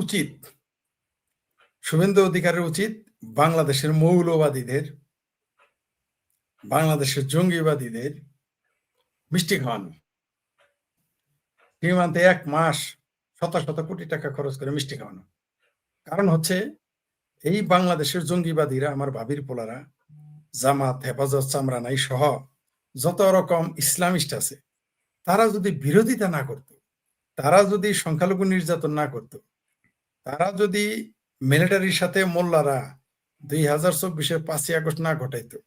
উচিত, শুভেন্দু অধিকারীর উচিত বাংলাদেশের মৌলবাদীদের, বাংলাদেশের জঙ্গিবাদীদের মিষ্টি খাওয়ানো। সীমান্তে 1 মাস শত শত কোটি টাকা খরচ করে মিষ্টি খাওয়ানো। কারণ হচ্ছে এই বাংলাদেশের জঙ্গিবাদীরা, আমার ভাবির পোলারা, জামাত, হেফাজত, চামরানাই সহ যত রকম ইসলামিস্ট আছে, তারা যদি বিরোধিতা না করত, তারা যদি সংখ্যালঘু নির্যাতন না করত, তারা যদি মিলিটারির সাথে মোল্লারা 2024-এর 5ই আগস্ট না ঘটাইতো,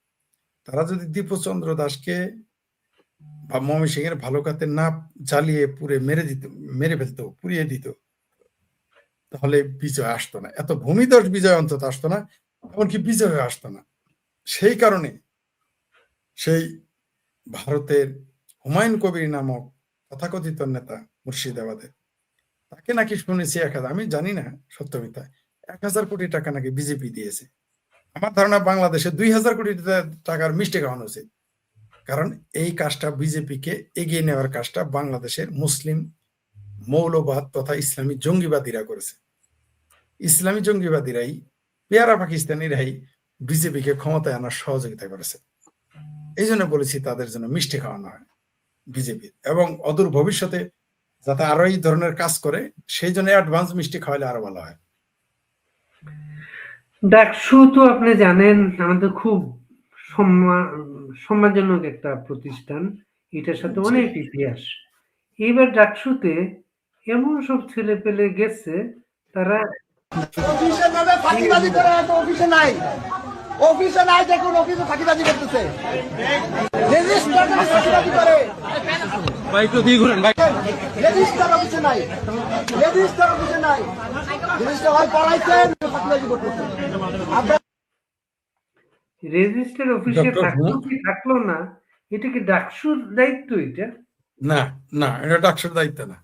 তারা যদি দীপচন্দ্র দাসকে বা ময়মনসিংহের ভালুকাতে না জ্বালিয়ে পুড়ে মেরে ফেলতো, পুড়িয়ে দিত, তাহলে বিজয় আসতো না। এত ভূমিধস বিজয় অন্তত আসতো না, এমনকি বিজয় আসতো না। সেই কারণে সেই ভারতের হুমায়ুন কবির নামক তথাকথিত নেতা মুর্শিদাবাদের, তাকে নাকি শুনেছি 1000, আমি জানি না সত্য মিথ্যা, 1000 কোটি টাকা নাকি বিজেপি দিয়েছে। আমার ধারণা বাংলাদেশে 2000 কোটি টাকার মিষ্টি খাওয়ানো উচিত। কারণ এই কাজটা বিজেপিকে এগিয়ে নেওয়ার কাজটা বাংলাদেশের মুসলিম মৌলবাদ তথা ইসলামী জঙ্গিবাদীরা করেছে। ইসলামী জঙ্গিবাদীরাই, পেয়ারা পাকিস্তানিরাই বিজেপিকে ক্ষমতায় আনার সহযোগিতা করেছে। এই জন্য বলেছি তাদের জন্য মিষ্টি খাওয়ানো হয় বিজেপির, এবং অদূর ভবিষ্যতে যাতে আরো এই ধরনের কাজ করে সেই জন্য অ্যাডভান্স মিষ্টি খাওয়ালে আরো ভালো হয়। ডাকসু তো আপনি জানেন আমাদের খুব সম্মানজনক একটা প্রতিষ্ঠান, এটার সাথে অনেক ইতিহাস। এইবার ডাকসুতে এমন সব ছেলে পেলে গেছে, তারা অফিসের নামে ফাঁকিবাজি করে, এত অফিসে নাই, অফিসে নাই, দেখুন অফিসে ফাঁকিবাজি করতেছে, রেজিস্টার ফাঁকিবাজি করে, রেজিস্টার অফিসে নাই, রেজিস্টার অফিসে নাই, রেজিস্টার হয় পড়াইছেন, ফাঁকিবাজি করতেছে। রেজিস্টার অফিসে থাকলো না, এটা কি ডাকসুর দায়িত্ব? এটা না, না, এটা ডাকসুর দায়িত্ব না,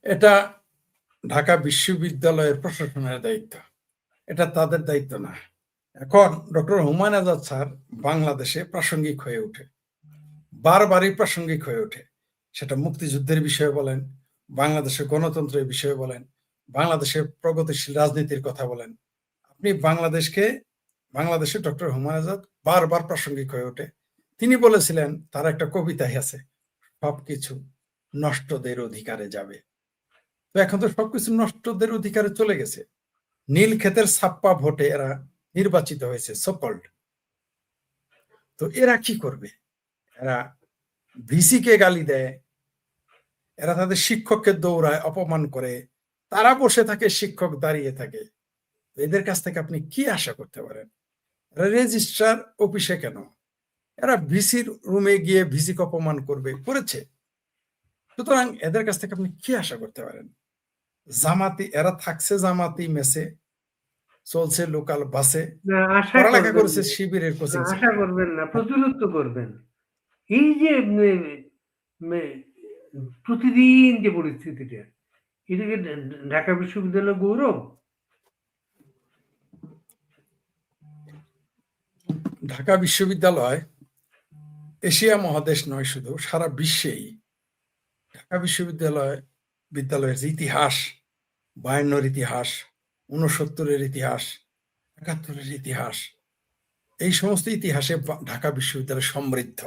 এটা ঢাকা বিশ্ববিদ্যালয়ের প্রশাসনের দায়িত্ব, এটা তাদের দায়িত্ব না। এখন ডক্টর হুমায়ুন আজাদ স্যার বাংলাদেশে প্রাসঙ্গিক হয়ে ওঠে, বারবারই প্রাসঙ্গিক হয়ে ওঠে। সেটা মুক্তিযুদ্ধের বিষয়ে বলেন, বাংলাদেশের গণতন্ত্রের বিষয়ে বলেন, বাংলাদেশের প্রগতিশীল রাজনীতির কথা বলেন, আপনি বাংলাদেশে ডক্টর হুমায়ুন আজাদ বারবার প্রাসঙ্গিক হয়ে ওঠে। তিনি বলেছিলেন, তার একটা কবিতাই আছে, সবকিছু নষ্টদের অধিকারে যাবে। তো এখন তো সবকিছু নষ্টদের অধিকারে চলে গেছে। নীল ক্ষেতের ছাপ্পা ভোটে এরা নির্বাচিত হয়েছে, সকল্ড। তো এরা কি করবে? এরা ভিসিকে গালি দেয়, এরা তাদের শিক্ষককে দৌড়ায়, অপমান করে, তারা বসে থাকে, শিক্ষক দাঁড়িয়ে থাকে। এদের কাছ থেকে আপনি কি আশা করতে পারেন? এরা রেজিস্ট্রার অফিসে কেন? এরা ভিসির রুমে গিয়ে ভিসিকে অপমান করেছে। সুতরাং এদের কাছ থেকে আপনি কি আশা করতে পারেন? জামাতি, এরা থাকছে জামাতি মেসে, চলছে লোকাল বাসে, পড়ালেখা করেছে শিবিরের কোচিং। আশা করবেন না, প্রতিরোধ করবেন। এই যে প্রতিদিন যে পরিস্থিতিটা, এটাকে ঢাকা বিশ্ববিদ্যালয় গৌরব? ঢাকা বিশ্ববিদ্যালয় এশিয়া মহাদেশ নয়, শুধু সারা বিশ্বেই ঢাকা বিশ্ববিদ্যালয়ের যে ইতিহাস, 52-র ইতিহাস, 69-এর ইতিহাস, 71-এর ইতিহাস, এই সমস্ত ইতিহাসে ঢাকা বিশ্ববিদ্যালয় সমৃদ্ধ।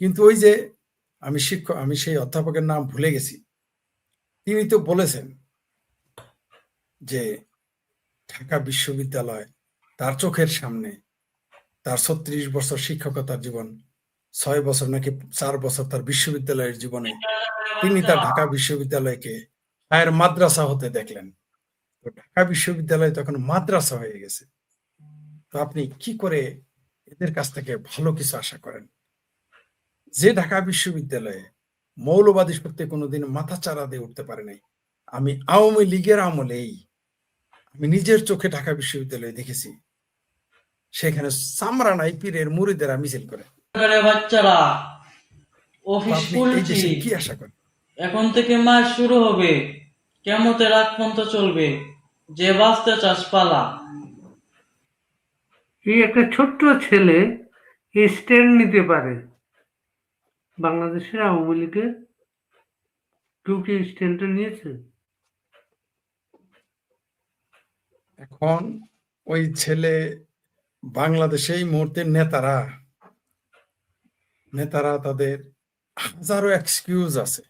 কিন্তু ওই যে আমি সেই অধ্যাপকের নাম ভুলে গেছি, তিনি তো বলেছেন যে ঢাকা বিশ্ববিদ্যালয় তার চোখের সামনে, তার 36 বছর শিক্ষকতার জীবন, 6 বছর নাকি 4 বছর তার বিশ্ববিদ্যালয়ের জীবনে, তিনি তার ঢাকা বিশ্ববিদ্যালয়কে হায়ার মাদ্রাসা হতে দেখলেন। তো ঢাকা বিশ্ববিদ্যালয় তখন মাদ্রাসা হয়ে গেছে। তো আপনি কি করে এদের কাছ থেকে ভালো কিছু আশা করেন? যে ঢাকা বিশ্ববিদ্যালয়ে মৌলবাদী শক্তি কোনোদিন মাথা চারা দিয়ে উঠতে পারে নাই। আমি আওয়ামী লীগের আমলেই আমি নিজের চোখে ঢাকা বিশ্ববিদ্যালয়ে দেখেছি, সেখানে সামরানাই পীরের মুরিদেরা মিছিল করে। বাচ্চারা অফিস খুলছি, কি আশা করেন? এখন থেকে মাস শুরু হবে, কিয়ামতের আগ পর্যন্ত চলবে, যে বাঁচতে চাস পালা। এই একটা ছোট্ট ছেলে স্ট্যান্ড নিতে পারে, বাংলাদেশের আওয়ামী লীগের কেউ কি স্ট্যান্ডটা নিয়েছে? এখন ওই ছেলে বাংলাদেশে এই মুহূর্তে নেতারা তাদের হাজারো এক্সকিউজ আছে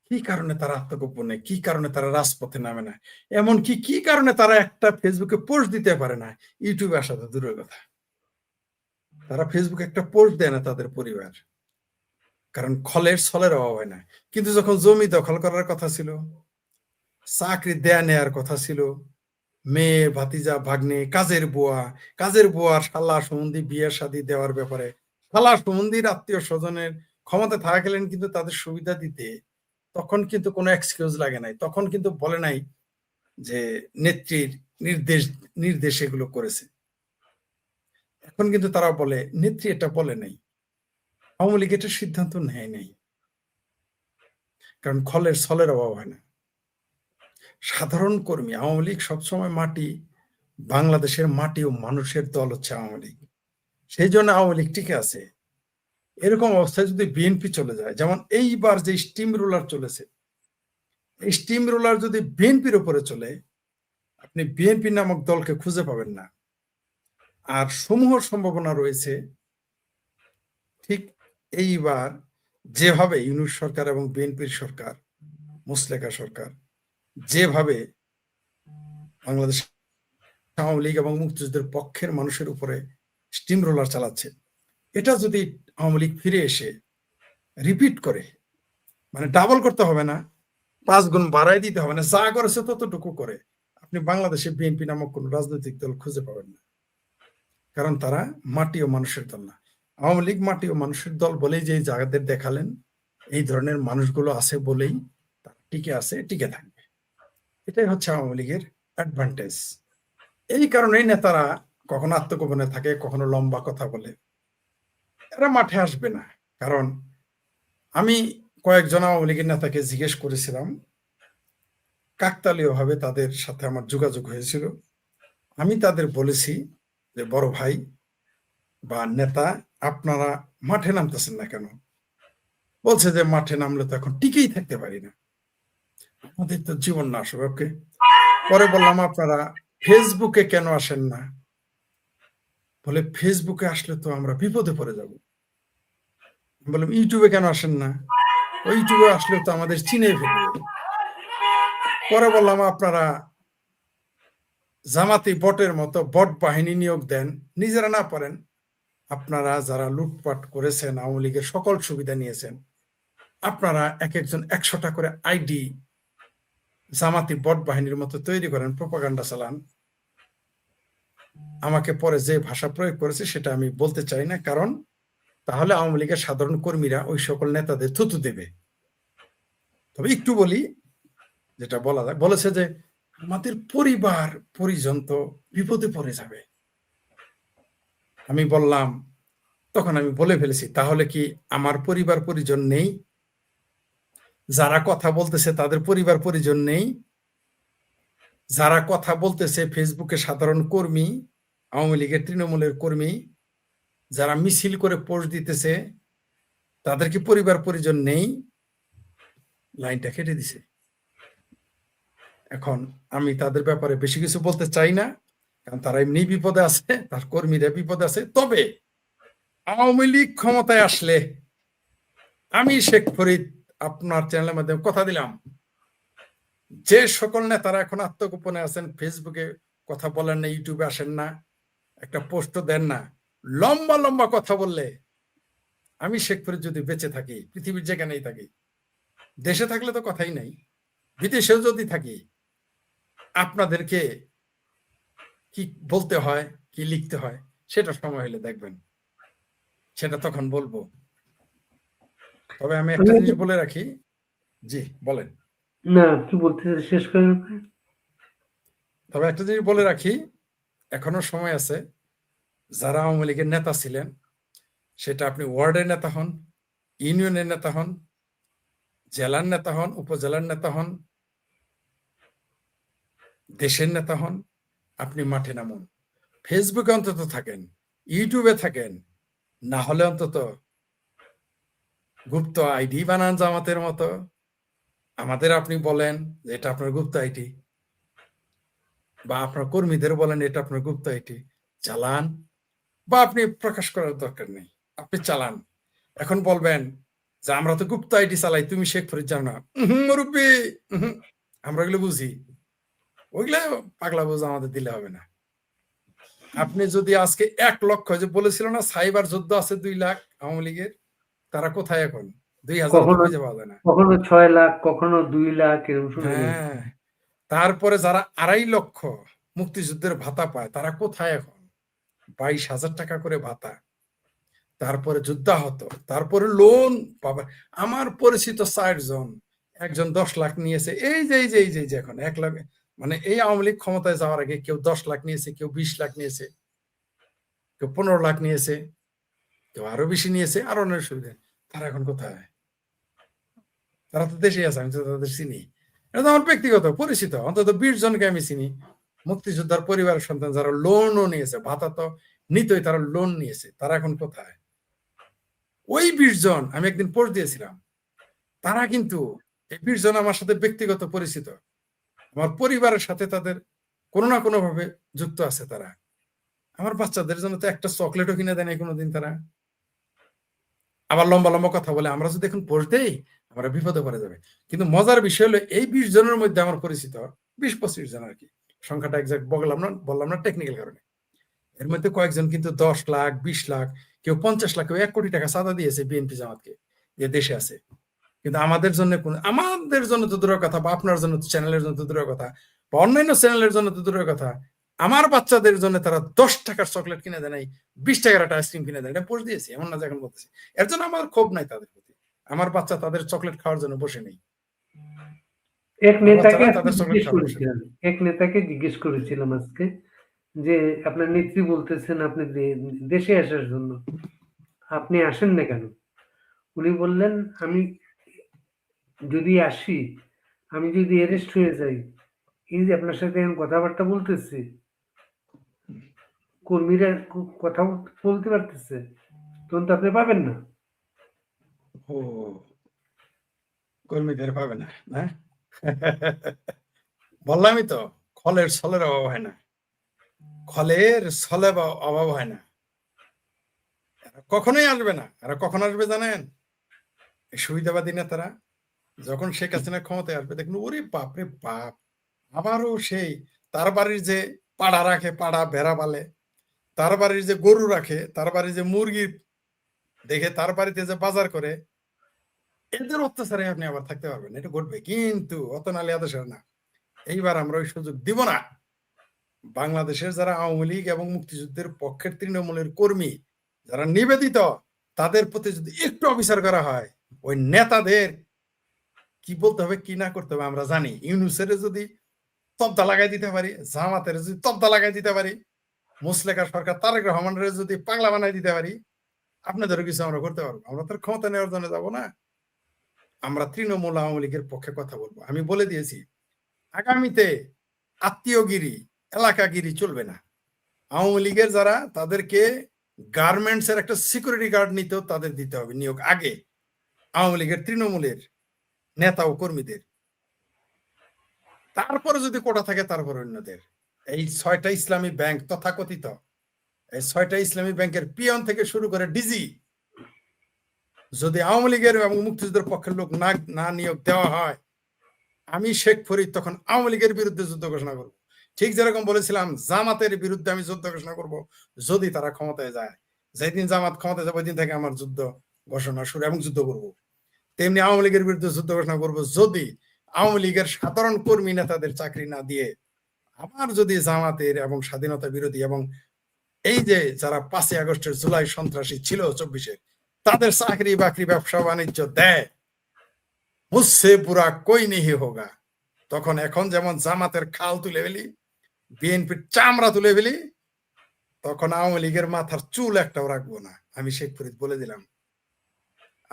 কি কারণে তারা আত্মগোপনে, কি কারণে তারা রাজপথে নামে না, এমনকি কি কারণে তারা একটা ফেসবুকে পোস্ট দিতে পারে না, ইউটিউবে আসা তো দূরের কথা। তারা ফেসবুকে একটা পোস্ট দেয় না তাদের পরিবার, কারণ ছলের অভাব হয় না। কিন্তু যখন জমি দখল করার কথা ছিল, চাকরি দেয়া নেয়ার কথা ছিল, মেয়ে ভাতিজা ভাগ্নে কাজের বুয়ার শালা সম্বন্ধী বিয়ের শাদী দেওয়ার ব্যাপারে শালা সম্বন্ধীর আত্মীয় স্বজনের ক্ষমতা থাকলেন কিন্তু তাদের সুবিধা দিতে, তখন কিন্তু কোনো এক্সকিউজ লাগে নাই, তখন কিন্তু বলে নাই যে নেত্রীর নির্দেশ এগুলো করেছে। এখন কিন্তু তারা বলে নেত্রী এটা বলে নাই, আওয়ামী লীগ এটা সিদ্ধান্ত নেয় নাই, কারণ ছলের অভাব হয় না। সাধারণ কর্মী আওয়ামী লীগ সবসময় বাংলাদেশের মাটি ও মানুষের দল হচ্ছে আওয়ামী লীগ, সেই জন্য আওয়ামী লীগ টিকে আছে। এরকম অবস্থায় যদি বিএনপি চলে যায়, যেমন এইবার যে স্টিম রোলার চলেছে, এই স্টিম রোলার যদি বিএনপির উপরে চলে, আপনি বিএনপি নামক দলকে খুঁজে পাবেন না। আর সমূহ সম্ভাবনা রয়েছে ঠিক এইবার যেভাবে ইউনূস সরকার এবং বিএনপির সরকার, মুসলেকা সরকার যেভাবে বাংলাদেশ আওয়ামী লীগ এবং মুক্তিযুদ্ধের পক্ষের মানুষের উপরে স্টিম রোলার চালাচ্ছে, এটা যদি আওয়ামী লীগ ফিরে এসে রিপিট করে, মানে ডাবল করতে হবে না, 5 গুণ বাড়াই দিতে হবে না, যা করেছে ততটুকু করে, আপনি বাংলাদেশে বিএনপি নামক কোন রাজনৈতিক দল খুঁজে পাবেন না, কারণ তারা মাটি ও মানুষের দল না। আওয়ামী লীগ মাটি ও মানুষের দল বলেই যে জায়গাদের দেখালেন, এই ধরনের মানুষগুলো আছে বলেই তারা টিকে আছে, টিকে থাকবে। এটাই হচ্ছে আওয়ামী লীগের অ্যাডভান্টেজ। এই কারণেই নেতারা কখনো আত্মগোপনে থাকে, কখনো লম্বা কথা বলে, এরা মাঠে আসবে না। কারণ আমি কয়েকজন আওয়ামী লীগের নেতাকে জিজ্ঞেস করেছিলাম, কাকতালীয় ভাবে তাদের সাথে আমার যোগাযোগ হয়েছিল, আমি তাদের বলেছি যে বড় ভাই বা নেতা, আপনারা মাঠে নামতেছেন না কেন? বলছে যে মাঠে নামলে তো এখন টিকেই থাকতে পারি না, আমাদের তো জীবন নাশ হবে। ওকে, পরে বললাম আপনারা ফেসবুকে কেন আসেন না? বলে ফেসবুকে আসলে তো আমরা বিপদে পড়ে যাব। বললাম ইউটিউবে কেন আসেন না? ওই ইউটিউবে আসলে তো আমাদের চিনে ফেলবে। পরে বললাম আপনারা জামাতি বটের মতো বট বাহিনী নিয়োগ দেন, নিজেরা না পারেন, আপনারা যারা লুটপাট করেছেন, আওয়ামী লীগের সকল সুবিধা নিয়েছেন, আপনারা এক একজন 100টা করে আইডি জামাতি বট বাহিনীর মতো তৈরি করেন, প্রোপাগান্ডা চালান। আমাকে পরে যে ভাষা প্রয়োগ করেছে সেটা আমি বলতে চাই না, কারণ তাহলে আওয়ামী লীগের সাধারণ কর্মীরা ওই সকল নেতাদের থুতু দেবে। তবে একটু বলি, যেটা বলা যায়, বলেছে যে আমাদের পরিবার পরিজন তো বিপদে পড়ে যাবে। আমি বললাম, তখন আমি বলে ফেলেছি, তাহলে কি আমার পরিবার পরিজন নেই? যারা কথা বলতেছে তাদের পরিবার পরিজন নেই? যারা কথা বলতেছে ফেসবুকে সাধারণ কর্মী, আওয়ামী লীগের তৃণমূলের কর্মী, যারা মিছিল করে পোস্ট দিতেছে, তাদের কি পরিবার পরিজন নেই? লাইনটা কেটে দিছে। এখন আমি তাদের ব্যাপারে বেশি কিছু বলতে চাই না, কারণ তারা এমনি বিপদে আছে, তার কর্মীরা বিপদে আছে। তবে আওয়ামী লীগ ক্ষমতায় আসলে আমি শেখ ফরিদ আপনার চ্যানেলের মাধ্যমে কথা দিলাম, যে সকল নেতারা এখন আত্মগোপনে আছেন, ফেসবুকে কথা বলেন না, ইউটিউবে আসেন না, একটা পোস্টও দেন না, লম্বা লম্বা কথা বললে, আমি শেখ ফরিদ যদি বেঁচে থাকি, পৃথিবীর যেখানেই থাকি, দেশে থাকলে তো কথাই নাই, বিদেশেও যদি থাকি, আপনাদেরকে কি বলতে হয়, কি লিখতে হয়, সেটা সময় হলে দেখবেন, সেটা তখন বলবো। তবে আমি একটা জিনিস বলে রাখি। জি বলেন। না, কি বলতে শেষ করেন। তবে একটা জিনিস বলে রাখি, এখনো সময় আছে। যারা আওয়ামী লীগের নেতা ছিলেন, সেটা আপনি ওয়ার্ডের নেতা হন, ইউনিয়নের নেতা হন, জেলার নেতা হন, উপজেলার নেতা হন, দেশের নেতা হন, আপনি মাঠে নামুন। ফেসবুকে অন্তত থাকেন, ইউটিউবে থাকেন, না হলে অন্তত গুপ্ত আইডি বানান জামাতের মতো, আমাদের আপনি বলেন যে এটা আপনার গুপ্ত আইডি, বা আপনার কর্মীদের বলেন এটা আপনার গুপ্ত আইটি, চালান, বা আপনি প্রকাশ করার দরকার নেই, আপনি চালান। এখন বলবেন যে আমরা তো গুপ্ত আইডি চালাই, তুমি শেখ ফরিদ জানো না। মুরব্বী, আমরা ওগুলো বুঝি, ওইগুলো পাগলা বোঝা আমাদের দিলে হবে না। আপনি যদি আজকে 1 লক্ষ, যে বলেছিল না সাইবার যুদ্ধ আছে 2 লাখ আওয়ামী লীগের, তারা কোথায় এখন? 2000 তো কখনো খুঁজে পাওয়া যায় না। কখনো 6 লাখ, কখনো 2 লাখ এরকম শুনে গেছি। হ্যাঁ, তারপরে যারা 2.5 লক্ষ মুক্তিযুদ্ধের ভাতা পায় তারা কোথায় এখন? 22,000 টাকা করে ভাতা। তারপরে যুদ্ধাহত, তারপরে লোন পাবে। আমার পরিচিত 4 জন, একজন 10 লাখ নিয়েছে। এই যে এখন 1 লাখ, মানে এই আওয়ামী লীগ ক্ষমতায় যাওয়ার আগে কেউ 10 লাখ নিয়েছে, কেউ 20 লাখ নিয়েছে, কেউ 15 লাখ নিয়েছে, কেউ আরো বেশি নিয়েছে, আরো অনেক সুবিধা। তারা এখন কোথায়? তারা তো দেশে আছে, আমি তো তাদের চিনি। এটা তো আমার ব্যক্তিগত পরিচিত, অন্তত 20 জনকে আমি চিনি মুক্তিযোদ্ধার পরিবারের সন্তান, যারা লোনও নিয়েছে, ভাতা তো নিতই, তারা লোন নিয়েছে। তারা এখন কোথায়? ওই 20 জন আমি একদিন পোস্ট দিয়েছিলাম, তারা কিন্তু, এই 20 জন আমার সাথে ব্যক্তিগত পরিচিত, আমার পরিবারের সাথে তাদের কোনো না কোনো ভাবে যুক্ত আছে। তারা আমার বাচ্চাদের জন্য তো একটা চকলেটও কিনে দেয় নাই কোনোদিন তারা। আবার লম্বা লম্বা কথা বলে, আমরা যদি এখন পোস্ট দেই আমরা বিপদে পড়ে যাবে। কিন্তু মজার বিষয় হলো এই 20 জনের মধ্যে আমার পরিচিত 20-25 জন আর কি, সংখ্যাটা এক্সাক্ট বললাম না টেকনিক্যাল কারণে। এর মধ্যে কয়েকজন কিন্তু 10 লাখ, 20 লাখ, কেউ 50 লাখ, কেউ 1 কোটি টাকা চাঁদা দিয়েছে বিএনপি জামাতকে, যে দেশে আছে। কিন্তু আমাদের জন্য তো দূরের কথা, বা আপনার জন্য তো, চ্যানেলের জন্য তো দূরের কথা, বা অন্যান্য চ্যানেলের জন্য তো দূরের কথা, আমার বাচ্চাদের জন্য তারা 10 টাকার চকলেট কিনে দেয় নাই, 20 টাকার একটা আইসক্রিম কিনে দেয়। এটা পোস্ট দিয়েছি, এমন না যে এখন বলতেছি। এর জন্য আমার ক্ষোভ নাই তাদের প্রতি। আমার বাচ্চা তাদের চকলেট খাওয়ার জন্য বসে নেই। এক আমার নেতাকে বাচ্চারা আজকে তাদের চকলেট জিজ্ঞেস খাওয়ার বসে নেই। করেছিলাম, এক নেতাকে জিজ্ঞেস করেছিলাম আজকে যে আপনার নেত্রী বলতেছেন আপনি দেশে আসার জন্য, আপনি আসেন না কেন? উনি বললেন, আমি যদি আসি, আমি যদি অ্যারেস্ট হয়ে যাই, এই যে আপনার সাথে এখন কথাবার্তা বলতেছি, কর্মীরা কথা বলতে পারতেছে, তখন তো আপনি পাবেন না। ও, কর্মীদের পাবে না, না? বললামই তো, খলের ছলের অভাব হয় না, খলের ছলে অভাব হয় না। এরা কখনোই আসবে না। এরা কখন আসবে জানেন? এই সুবিধাবাদী নেতারা যখন শেখ হাসিনা ক্ষমতায় আসবে, দেখুন ওরে বাপ রে বাপ, আবারও সেই তার বাড়ির যে পাড়া রাখে, পাড়া ভেড়া পালে, তার বাড়ির যে গরু রাখে, তার বাড়ির যে মুরগি দেখে, তার বাড়িতে যে বাজার করে, এদের অত্যাচারে আপনি আবার থাকতে পারবেন, এটা ঘটবে। কিন্তু অত নালে আদেশের না, এইবার আমরা ওই সুযোগ দিব না। বাংলাদেশের যারা আওয়ামী লীগ এবং মুক্তিযুদ্ধের পক্ষের তৃণমূলের কর্মী, যারা নিবেদিত, তাদের প্রতি যদি একটু অবিচার করা হয়, ওই নেতাদের কি বলতে হবে, কি না করতে হবে আমরা জানি। ইউনূসের যদি তবদা লাগাই দিতে পারি, জামাতের যদি তবদা লাগাই দিতে পারি, মুসলেকা সরকার তারেক রহমানের যদি পাগলা বানাই দিতে পারি, আপনাদেরও কিছু আমরা করতে পারবো। আমরা তো ক্ষমতা নেওয়ার জন্য যাবো না। আমরা তৃণমূল আওয়ামী লীগের পক্ষে কথা বলবো। আমি বলে দিয়েছি, আগামীতে আত্মীয়গিরি, এলাকাগিরি চলবে না। আওয়ামী লীগের যারা, তাদেরকে গার্মেন্টস এর একটা সিকিউরিটি গার্ড নিতেও তাদের দিতে হবে নিয়োগ আগে, আওয়ামী লীগের তৃণমূলের নেতা ও কর্মীদের। তারপরে যদি কোটা থাকে তারপর অন্যদের। এই 6টা ইসলামী ব্যাংক তথাকথিত, এই 6টা ইসলামী ব্যাংকের পিয়ন থেকে শুরু করে ডিজি, যদি আওয়ামী লীগের এবং মুক্তিযুদ্ধের পক্ষের লোক না নিয়োগ দেওয়া হয়, আমি শেখ ফরিদ তখন আওয়ামী লীগের বিরুদ্ধে যুদ্ধ ঘোষণা করব। ঠিক যেরকম বলেছিলাম জামাতের বিরুদ্ধে আমি যুদ্ধ ঘোষণা করব যদি তারা ক্ষমতায় যায়। যেদিন জামাত ক্ষমতায় যাবে ওই দিন থেকে আমার যুদ্ধ ঘোষণা শুরু, এবং যুদ্ধ করব। তেমনি আওয়ামী লীগের বিরুদ্ধে যুদ্ধ ঘোষণা করব যদি আওয়ামী লীগের সাধারণ কর্মী নেতাদের চাকরি না দিয়ে, আবার যদি জামাতের এবং স্বাধীনতা বিরোধী এবং এই যে যারা 5ই আগস্টের জুলাই সন্ত্রাসী ছিল 24-এ, তাদের চাকরি বাকরি ব্যবসা বাণিজ্য দেয়, মুঝসে বুরা কোই নেহি হোগা, তখন এখন যেমন জামাতের খাল তুলে ফেলি, বিএনপির চামড়া তুলে ফেলি, তখন আওয়ামী লীগের মাথার চুল একটাও রাখবো না। আমি শেখ ফরিদ বলে দিলাম,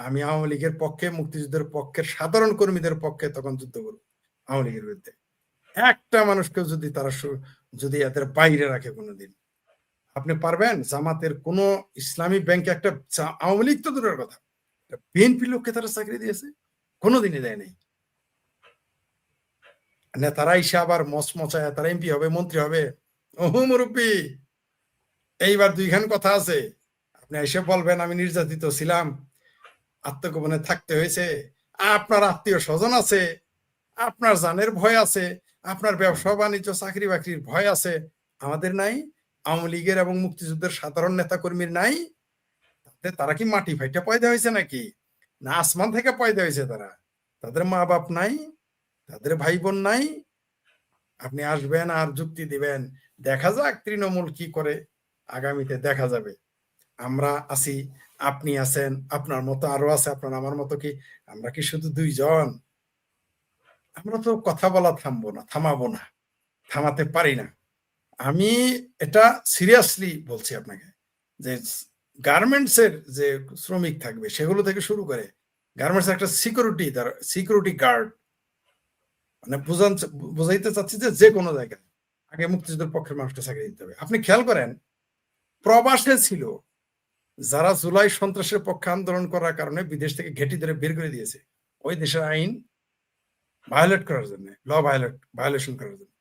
আমি আওয়ামী লীগের পক্ষে, মুক্তিযুদ্ধের পক্ষের সাধারণ কর্মীদের পক্ষে তখন যুদ্ধ করবো আওয়ামী লীগের বিরুদ্ধে। একটা মানুষকে যদি তারা যদি এদের বাইরে রাখে কোনোদিন, আপনি পারবেন? জামাতের কোন ইসলামী ব্যাংকে একটা, আওয়ামী লীগ তো দূরের কথা, বিএনপি লোককে তারা চাকরি দিয়েছে? কোনোদিনই দেয় নাই। নেতারা এসে আবার মচমচায় তারা এমপি হবে, মন্ত্রী হবে। ওহু মুরব্বী, এইবার দুইখান কথা আছে। আপনি এসে বলবেন আমি নির্যাতিত ছিলাম, আত্মগোপনে থাকতে হয়েছে, আপনার আত্মীয় স্বজন আছে, আপনার জানের ভয় আছে, আপনার ব্যবসা বাণিজ্য চাকরি বাকরির ভয় আছে, আমাদের নাই? আওয়ামী লীগের এবং মুক্তিযুদ্ধের সাধারণ নেতা কর্মীর নাই? তারা কি মাটি ফাইটা পয়দা হয়েছে নাকি, না আসমান থেকে পয়দা হয়েছে? তারা, তাদের মা বাপ নাই, তাদের ভাই বোন নাই? আপনি আসবেন আর যুক্তি দিবেন, দেখা যাক তৃণমূল কি করে, আগামীতে দেখা যাবে। আমরা আছি, আপনি আছেন, আপনার মতো আরো আছে, আপনার আমার মতো কি আমরা কি শুধু দুইজন? আমরা তো কথা বলা থামাবো না, থামাতে পারি না। আমি এটা সিরিয়াসলি বলছি আপনাকে, যে গার্মেন্টস এর যে শ্রমিক থাকবে সেগুলো থেকে শুরু করে গার্মেন্টস একটা সিকিউরিটি গার্ড, মানে বুঝাইতে চাচ্ছি যে কোনো জায়গায় আগে মুক্তিযুদ্ধের পক্ষের মানুষকে চাকরি দিতে হবে। আপনি খেয়াল করেন, প্রবাসে ছিল যারা জুলাই সন্ত্রাসের পক্ষে আন্দোলন করার কারণে বিদেশ থেকে ঘেঁটি ধরে বের করে দিয়েছে ওই দেশের আইন ভায়োলেট করার জন্য, ভায়োলেশন করার জন্য,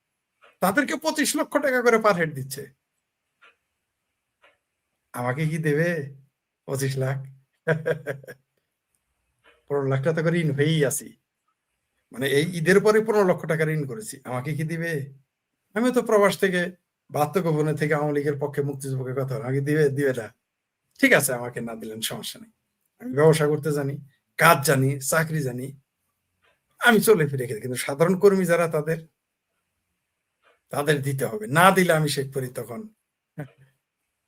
তাদেরকে 25 লক্ষ টাকা করে পার হেড দিচ্ছে। আমাকে কি দেবে 25 লাখ? 15 লাখ টাকা করে ঋণ হয়েই আছি, মানে এই ঈদের পরে 15 লক্ষ টাকা ঋণ করেছি, আমাকে কি দিবে? আমি তো প্রবাস থেকে বাত্যগোপনে থেকে আওয়ামী লীগের পক্ষে মুক্তিযুদ্ধের পক্ষে কথা বলি, আমাকে দিবে না? ঠিক আছে, আমাকে না দিলেন সমস্যা নেই, আমি ব্যবসা করতে জানি, কাজ জানি, চাকরি জানি, আমি চলে ফিরে খেতে, কিন্তু সাধারণ কর্মী যারা তাদের দিতে হবে, না দিলে আমি শেখ করি তখন।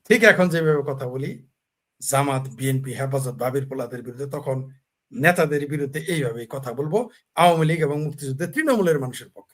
ঠিক এখন যেভাবে কথা বলি জামাত, বিএনপি, হেফাজত, বাবির পোলাদের বিরুদ্ধে, তখন নেতাদের বিরুদ্ধে এইভাবেই কথা বলবো, আওয়ামী লীগ এবং মুক্তিযুদ্ধে তৃণমূলের মানুষের পক্ষে।